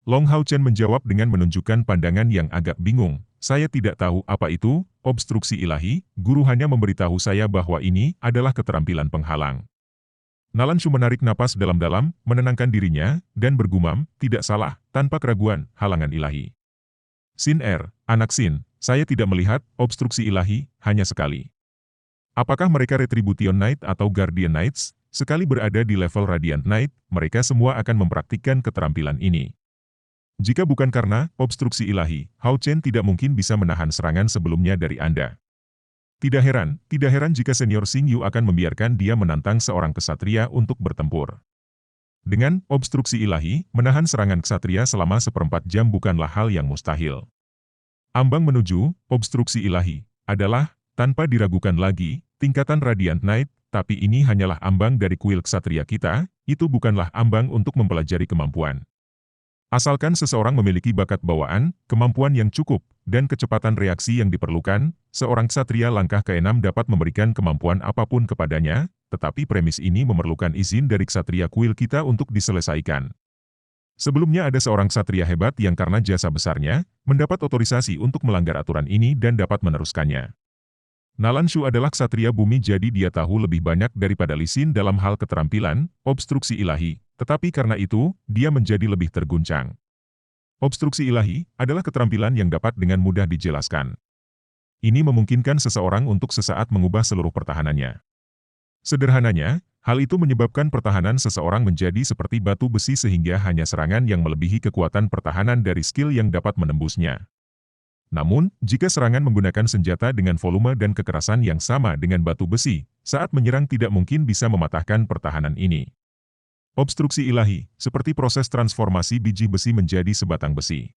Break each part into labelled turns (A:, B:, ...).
A: Long Hao Chen menjawab dengan menunjukkan pandangan yang agak bingung. Saya tidak tahu apa itu, obstruksi ilahi, guru hanya memberitahu saya bahwa ini adalah keterampilan penghalang. Nalanshu menarik napas dalam-dalam, menenangkan dirinya, dan bergumam, tidak salah, tanpa keraguan, halangan ilahi. Sin Er, anak Sin, saya tidak melihat obstruksi ilahi, hanya sekali. Apakah mereka Retribution Knight atau Guardian Knights? Sekali berada di level Radiant Knight, mereka semua akan mempraktikkan keterampilan ini. Jika bukan karena obstruksi ilahi, Hao Chen tidak mungkin bisa menahan serangan sebelumnya dari Anda. Tidak heran jika senior Xing Yu akan membiarkan dia menantang seorang kesatria untuk bertempur. Dengan obstruksi ilahi, menahan serangan kesatria selama seperempat jam bukanlah hal yang mustahil. Ambang menuju obstruksi ilahi adalah, tanpa diragukan lagi, tingkatan Radiant Knight, tapi ini hanyalah ambang dari kuil kesatria kita, itu bukanlah ambang untuk mempelajari kemampuan. Asalkan seseorang memiliki bakat bawaan, kemampuan yang cukup, dan kecepatan reaksi yang diperlukan, seorang ksatria langkah ke-6 dapat memberikan kemampuan apapun kepadanya, tetapi premis ini memerlukan izin dari ksatria kuil kita untuk diselesaikan. Sebelumnya ada seorang ksatria hebat yang karena jasa besarnya, mendapat otorisasi untuk melanggar aturan ini dan dapat meneruskannya. Nalanshu adalah ksatria bumi jadi dia tahu lebih banyak daripada Li Xin dalam hal keterampilan, obstruksi ilahi, tetapi karena itu, dia menjadi lebih terguncang. Obstruksi ilahi adalah keterampilan yang dapat dengan mudah dijelaskan. Ini memungkinkan seseorang untuk sesaat mengubah seluruh pertahanannya. Sederhananya, hal itu menyebabkan pertahanan seseorang menjadi seperti batu besi sehingga hanya serangan yang melebihi kekuatan pertahanan dari skill yang dapat menembusnya. Namun, jika serangan menggunakan senjata dengan volume dan kekerasan yang sama dengan batu besi, saat menyerang tidak mungkin bisa mematahkan pertahanan ini. Obstruksi ilahi, seperti proses transformasi biji besi menjadi sebatang besi.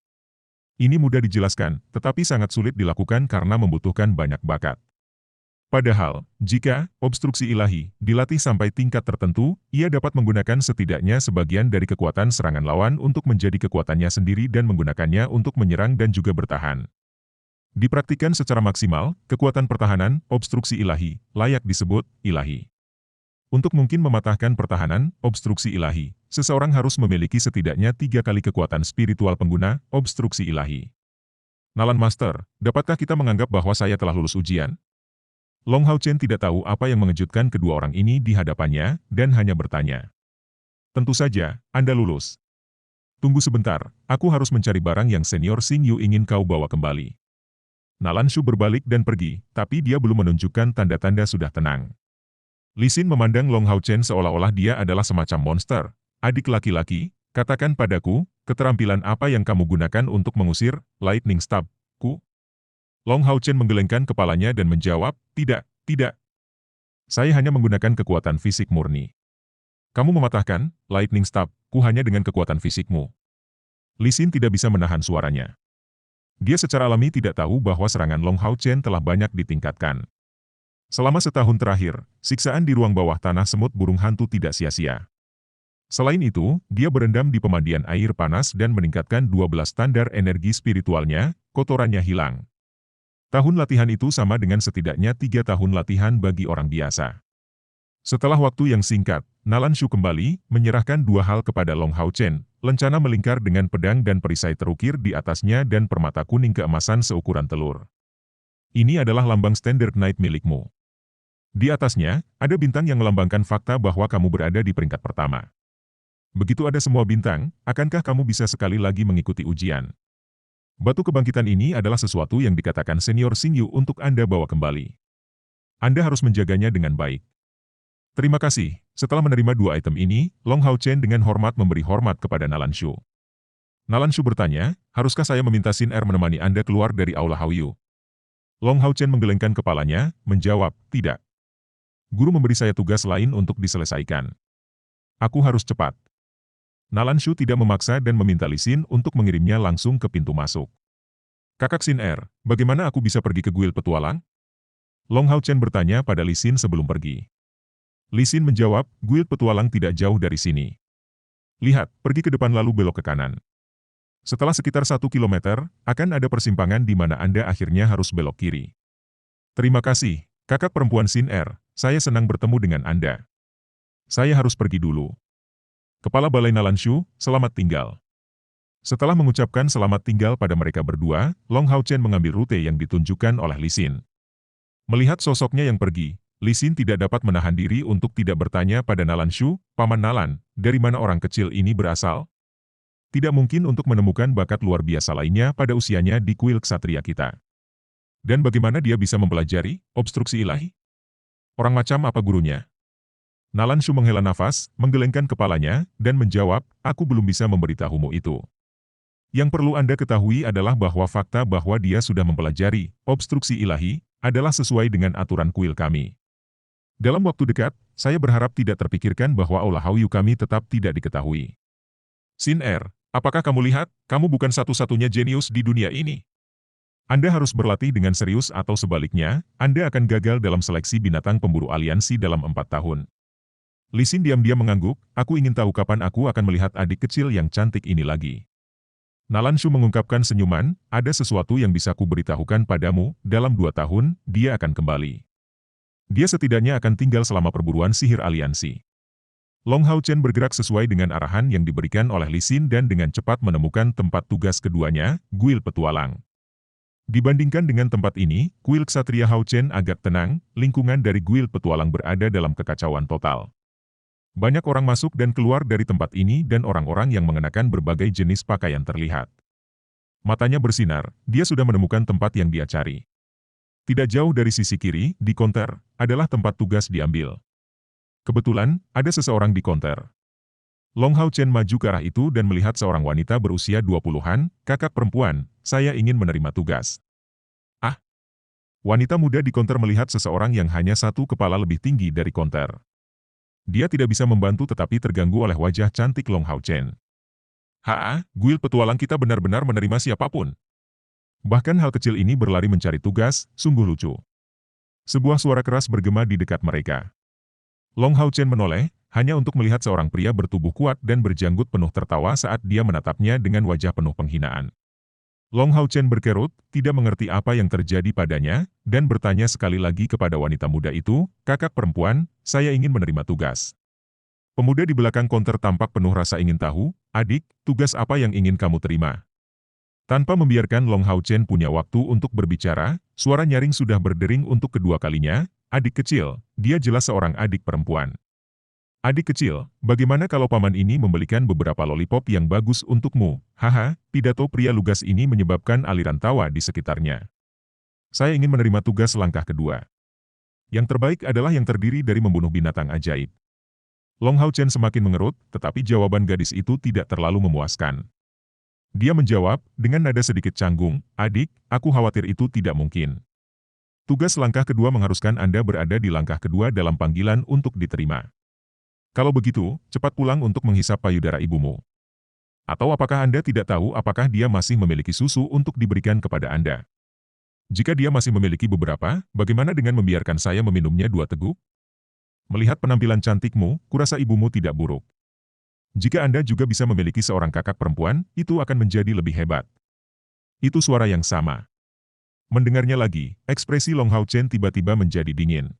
A: Ini mudah dijelaskan, tetapi sangat sulit dilakukan karena membutuhkan banyak bakat. Padahal, jika obstruksi ilahi dilatih sampai tingkat tertentu, ia dapat menggunakan setidaknya sebagian dari kekuatan serangan lawan untuk menjadi kekuatannya sendiri dan menggunakannya untuk menyerang dan juga bertahan. Dipraktikkan secara maksimal, kekuatan pertahanan, obstruksi ilahi, layak disebut ilahi. Untuk mungkin mematahkan pertahanan, obstruksi ilahi, seseorang harus memiliki setidaknya 3 kali kekuatan spiritual pengguna, obstruksi ilahi. Nalan Master, dapatkah kita menganggap bahwa saya telah lulus ujian? Long Hao Chen tidak tahu apa yang mengejutkan kedua orang ini di hadapannya, dan hanya bertanya. Tentu saja, Anda lulus. Tunggu sebentar, aku harus mencari barang yang senior Xing Yu ingin kau bawa kembali. Nalanshu berbalik dan pergi, tapi dia belum menunjukkan tanda-tanda sudah tenang. Li Xin memandang Long Hao Chen seolah-olah dia adalah semacam monster. Adik laki-laki, katakan padaku, keterampilan apa yang kamu gunakan untuk mengusir Lightning Stab-ku? Long Hao Chen menggelengkan kepalanya dan menjawab, tidak. Saya hanya menggunakan kekuatan fisik murni. Kamu mematahkan Lightning Stab-ku hanya dengan kekuatan fisikmu. Li Xin tidak bisa menahan suaranya. Dia secara alami tidak tahu bahwa serangan Long Hao Chen telah banyak ditingkatkan. Selama setahun terakhir, siksaan di ruang bawah tanah semut burung hantu tidak sia-sia. Selain itu, dia berendam di pemandian air panas dan meningkatkan 12 standar energi spiritualnya, kotorannya hilang. Tahun latihan itu sama dengan setidaknya 3 tahun latihan bagi orang biasa. Setelah waktu yang singkat, Nalanshu kembali menyerahkan 2 hal kepada Long Hao Chen, lencana melingkar dengan pedang dan perisai terukir di atasnya dan permata kuning keemasan seukuran telur. Ini adalah lambang Standard Knight milikmu. Di atasnya, ada bintang yang melambangkan fakta bahwa kamu berada di peringkat pertama. Begitu ada semua bintang, akankah kamu bisa sekali lagi mengikuti ujian? Batu kebangkitan ini adalah sesuatu yang dikatakan senior Xing Yu untuk Anda bawa kembali. Anda harus menjaganya dengan baik. Terima kasih. Setelah menerima 2 item ini, Long Hao Chen dengan hormat memberi hormat kepada Nalanshu. Nalanshu bertanya, haruskah saya meminta Sin Er menemani Anda keluar dari Aula Haoyu? Long Hao Chen menggelengkan kepalanya, menjawab, tidak. Guru memberi saya tugas lain untuk diselesaikan. Aku harus cepat. Nalanshu tidak memaksa dan meminta Li Xin untuk mengirimnya langsung ke pintu masuk. Kakak Sin Er, bagaimana aku bisa pergi ke guild petualang? Long Hao Chen bertanya pada Li Xin sebelum pergi. Li Xin menjawab, guild petualang tidak jauh dari sini. Lihat, pergi ke depan lalu belok ke kanan. Setelah sekitar 1 kilometer, akan ada persimpangan di mana Anda akhirnya harus belok kiri. Terima kasih, kakak perempuan Sin Er, saya senang bertemu dengan Anda. Saya harus pergi dulu. Kepala Balai Nalanshu, selamat tinggal. Setelah mengucapkan selamat tinggal pada mereka berdua, Long Hao Chen mengambil rute yang ditunjukkan oleh Li Xin. Melihat sosoknya yang pergi, Li Xin tidak dapat menahan diri untuk tidak bertanya pada Nalan Shu, "Paman Nalan, dari mana orang kecil ini berasal? Tidak mungkin untuk menemukan bakat luar biasa lainnya pada usianya di kuil ksatria kita. Dan bagaimana dia bisa mempelajari obstruksi ilahi? Orang macam apa gurunya?" Nalan Shu menghela nafas, menggelengkan kepalanya, dan menjawab, "Aku belum bisa memberitahumu itu. Yang perlu Anda ketahui adalah bahwa fakta bahwa dia sudah mempelajari obstruksi ilahi adalah sesuai dengan aturan kuil kami. Dalam waktu dekat, saya berharap tidak terpikirkan bahwa Aula Hauyu kami tetap tidak diketahui." Sin Er, apakah kamu lihat, kamu bukan satu-satunya jenius di dunia ini? Anda harus berlatih dengan serius atau sebaliknya, Anda akan gagal dalam seleksi binatang pemburu aliansi dalam 4 tahun. Li Xin diam-diam mengangguk, "Aku ingin tahu kapan aku akan melihat adik kecil yang cantik ini lagi." Nalan Shu mengungkapkan senyuman, "Ada sesuatu yang bisa kuberitahukan padamu, dalam 2 tahun, dia akan kembali. Dia setidaknya akan tinggal selama perburuan sihir aliansi." Long Hao Chen bergerak sesuai dengan arahan yang diberikan oleh Li Xin dan dengan cepat menemukan tempat tugas keduanya, kuil petualang. Dibandingkan dengan tempat ini, kuil ksatria Hao Chen agak tenang, lingkungan dari kuil petualang berada dalam kekacauan total. Banyak orang masuk dan keluar dari tempat ini dan orang-orang yang mengenakan berbagai jenis pakaian terlihat. Matanya bersinar, dia sudah menemukan tempat yang dia cari. Tidak jauh dari sisi kiri, di konter, adalah tempat tugas diambil. Kebetulan, ada seseorang di konter. Long Hao Chen maju ke arah itu dan melihat seorang wanita berusia 20-an, "Kakak perempuan, saya ingin menerima tugas." "Ah!" Wanita muda di konter melihat seseorang yang hanya satu kepala lebih tinggi dari konter. Dia tidak bisa membantu tetapi terganggu oleh wajah cantik Long Hao Chen. "Haa, guild petualang kita benar-benar menerima siapapun." Bahkan hal kecil ini berlari mencari tugas, sungguh lucu. Sebuah suara keras bergema di dekat mereka. Long Hao Chen menoleh, hanya untuk melihat seorang pria bertubuh kuat dan berjanggut penuh tertawa saat dia menatapnya dengan wajah penuh penghinaan. Long Hao Chen berkerut, tidak mengerti apa yang terjadi padanya, dan bertanya sekali lagi kepada wanita muda itu, "Kakak perempuan, saya ingin menerima tugas." Pemuda di belakang konter tampak penuh rasa ingin tahu, "Adik, tugas apa yang ingin kamu terima?" Tanpa membiarkan Long Hao Chen punya waktu untuk berbicara, suara nyaring sudah berdering untuk kedua kalinya, "Adik kecil, dia jelas seorang adik perempuan. Adik kecil, bagaimana kalau paman ini membelikan beberapa lollipop yang bagus untukmu?" Haha, pidato pria lugas ini menyebabkan aliran tawa di sekitarnya. "Saya ingin menerima tugas langkah kedua. Yang terbaik adalah yang terdiri dari membunuh binatang ajaib." Long Hao Chen semakin mengerut, tetapi jawaban gadis itu tidak terlalu memuaskan. Dia menjawab, dengan nada sedikit canggung, "Adik, aku khawatir itu tidak mungkin. Tugas langkah kedua mengharuskan Anda berada di langkah kedua dalam panggilan untuk diterima. Kalau begitu, cepat pulang untuk menghisap payudara ibumu. Atau apakah Anda tidak tahu apakah dia masih memiliki susu untuk diberikan kepada Anda? Jika dia masih memiliki beberapa, bagaimana dengan membiarkan saya meminumnya 2 teguk? Melihat penampilan cantikmu, kurasa ibumu tidak buruk. Jika Anda juga bisa memiliki seorang kakak perempuan, itu akan menjadi lebih hebat." Itu suara yang sama. Mendengarnya lagi, ekspresi Long Hao Chen tiba-tiba menjadi dingin.